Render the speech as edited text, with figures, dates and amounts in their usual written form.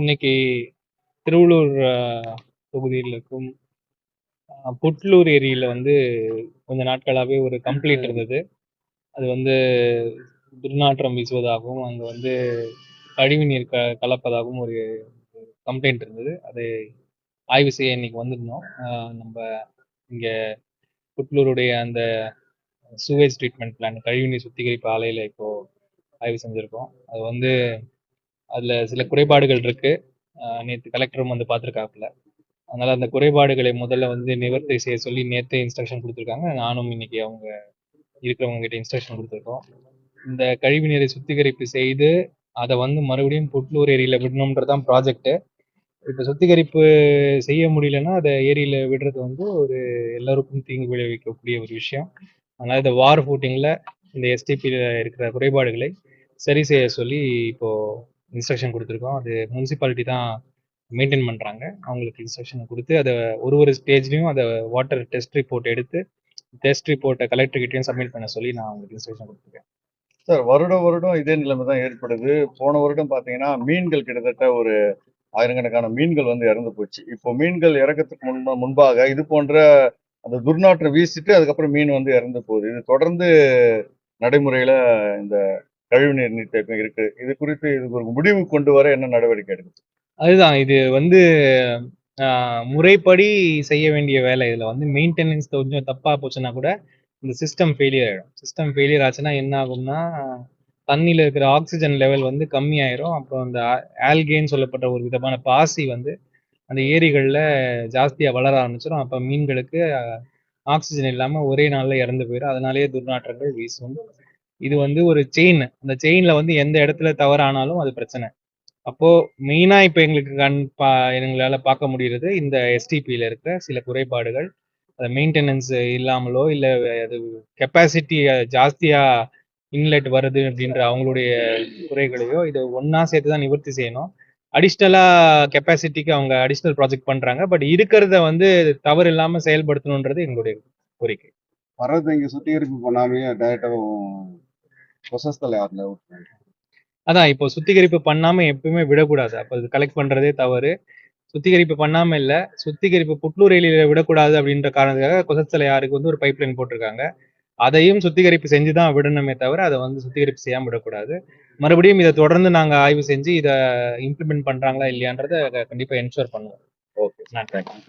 இன்னைக்கு திருவள்ளூர் தொகுதியில் இருக்கும் புட்லூர் ஏரியில வந்து கொஞ்ச நாட்களாவே ஒரு கம்ப்ளைண்ட் இருந்தது. அது வந்து துர்நாற்றம் வீசுவதாகவும், அங்க வந்து கழிவுநீர் கலப்பதாகவும் ஒரு கம்ப்ளைண்ட் இருந்தது. அது ஆய்வு செய்ய இன்னைக்கு வந்திருந்தோம். நம்ம இங்க புட்லூருடைய அந்த சூவேஜ் ட்ரீட்மெண்ட் பிளான் கழிவுநீர் சுத்திகரிப்பு ஆலையில இப்போ ஆய்வு செஞ்சிருக்கோம். அது வந்து அதுல சில குறைபாடுகள் இருக்கு. நேத்து கலெக்டரும் வந்து பார்த்திருக்காப்புல. அதனால அந்த குறைபாடுகளை முதல்ல வந்து நிவர்த்தி செய்ய சொல்லி நேத்தே இன்ஸ்ட்ரக்ஷன் கொடுத்துருக்காங்க. நானும் இன்னைக்கு அவங்க இருக்கிறவங்க கிட்ட இன்ஸ்ட்ரக்ஷன் கொடுத்துருக்கோம். இந்த கழிவு நீரை சுத்திகரிப்பு செய்து அதை வந்து மறுபடியும் புட்லூர் ஏரியில விடணும்ன்றதான் ப்ராஜெக்ட். இப்ப சுத்திகரிப்பு செய்ய முடியலன்னா அதை ஏரியில விடுறது வந்து ஒரு எல்லாருக்கும் தீங்கு விளைவிக்கக்கூடிய ஒரு விஷயம். அதனால இந்த வார் ஃபூட்டிங்ல இந்த எஸ்டிபியில இருக்கிற குறைபாடுகளை சரி செய்ய சொல்லி இப்போ இன்ஸ்ட்ரக்ஷன் கொடுத்துருக்கோம். அது முனிசிபாலிட்டி தான் மெயின்டைன் பண்றாங்க. அவங்களுக்கு இன்ஸ்ட்ரக்ஷன் கொடுத்து அதை ஒரு ஸ்டேஜ்லயும் அதை வாட்டர் டெஸ்ட் ரிப்போர்ட் எடுத்து டெஸ்ட் ரிப்போர்ட்டை கலெக்டர் கிட்டயும் சப்மிட் பண்ண சொல்லி நான் அவங்களுக்கு இன்ஸ்ட்ரக்ஷன் கொடுத்துருக்கேன். சார், வருடம் இதே நிலைமை தான் ஏற்படுது. போன வருடம் பாத்தீங்கன்னா மீன்கள் கிட்டத்தட்ட ஒரு ஆயிரக்கணக்கான மீன்கள் வந்து இறந்து போச்சு. இப்போ மீன்கள் இறக்கத்துக்கு முன்பாக இது போன்ற அந்த துர்நாற்றம் வீசிட்டு அதுக்கப்புறம் மீன் வந்து இறந்து போகுது. இது தொடர்ந்து நடைமுறையில இந்த கழிவுநீர் நீர்த்தேக்கம் இருக்கு. இது குறித்து இதுக்கு ஒரு முடிவு கொண்டு வர என்ன நடவடிக்கை எடுக்குது? அதுதான் இது வந்து முறைப்படி செய்ய வேண்டிய வேலை. இதுல வந்து மெயின்டெனன்ஸ் கொஞ்சம் தப்பா போச்சுன்னா கூட இந்த சிஸ்டம் ஃபெயிலியர் ஆயிடும். சிஸ்டம் ஃபெயிலியர் ஆச்சுன்னா என்ன ஆகும்னா, தண்ணியில இருக்கிற ஆக்சிஜன் லெவல் வந்து கம்மியாயிரும். அப்புறம் அந்த ஆல்கேன்னு சொல்லப்பட்ட ஒரு விதமான பாசி வந்து அந்த ஏரிகள்ல ஜாஸ்தியா வளர ஆரம்பிச்சிடும். அப்ப மீன்களுக்கு ஆக்சிஜன் இல்லாம ஒரே நாள்ல இறந்து போயிடும். அதனாலேயே துர்நாற்றங்கள் வீசும். இது வந்து ஒரு செயின். அந்த செயின்ல வந்து எந்த இடத்துல தவறானாலும் அது பிரச்சனை. அப்போ மெயினா இப்ப எங்களுக்கு எங்களால பார்க்க முடியுறது இந்த எஸ்டிபியில இருக்கிற சில குறைபாடுகள். மெயின்டெனன்ஸ் இல்லாமலோ இல்ல அது கெப்பாசிட்டி ஜாஸ்தியா இன்லெட் வருது அப்படின்ற அவங்களுடைய குறைகளையோ இதை ஒன்னா சேர்த்து தான் நிவர்த்தி செய்யணும். அடிஷ்னலா கெப்பாசிட்டிக்கு அவங்க அடிஷ்னல் ப்ராஜெக்ட் பண்றாங்க. பட் இருக்கிறத வந்து தவறு இல்லாம செயல்படுத்தணுன்றது எங்களுடைய கோரிக்கை. வர்றது இங்க சுத்திகரிப்பு பண்ணாமையே டைரக்டா கொசஸ்தலை ஆறுல ஊத்துறாங்க. அதான் இப்போ சுத்திகரிப்பு பண்ணாம எப்பவுமே விடக்கூடாது. அப்ப அது கலெக்ட் பண்றதே தவறு. சுத்திகரிப்பு பண்ணாம இல்ல, சுத்திகரிப்பு புட்லூர் ஏரியில விடக்கூடாது அப்படின்ற காரணத்துக்காக கொசஸ்தலை ஆறுக்கு வந்து ஒரு பைப் லைன் போட்டிருக்காங்க. அதையும் சுத்திகரிப்பு செஞ்சுதான் விடணுமே தவிர அதை வந்து சுத்திகரிப்பு செய்யாம விடக்கூடாது. மறுபடியும் இதை தொடர்ந்து நாங்க ஆய்வு செஞ்சு இதை இம்ப்ளிமெண்ட் பண்றாங்களா இல்லையான்றதை கண்டிப்பா என்ஷூர் பண்ணுவோம். Okay, thank you.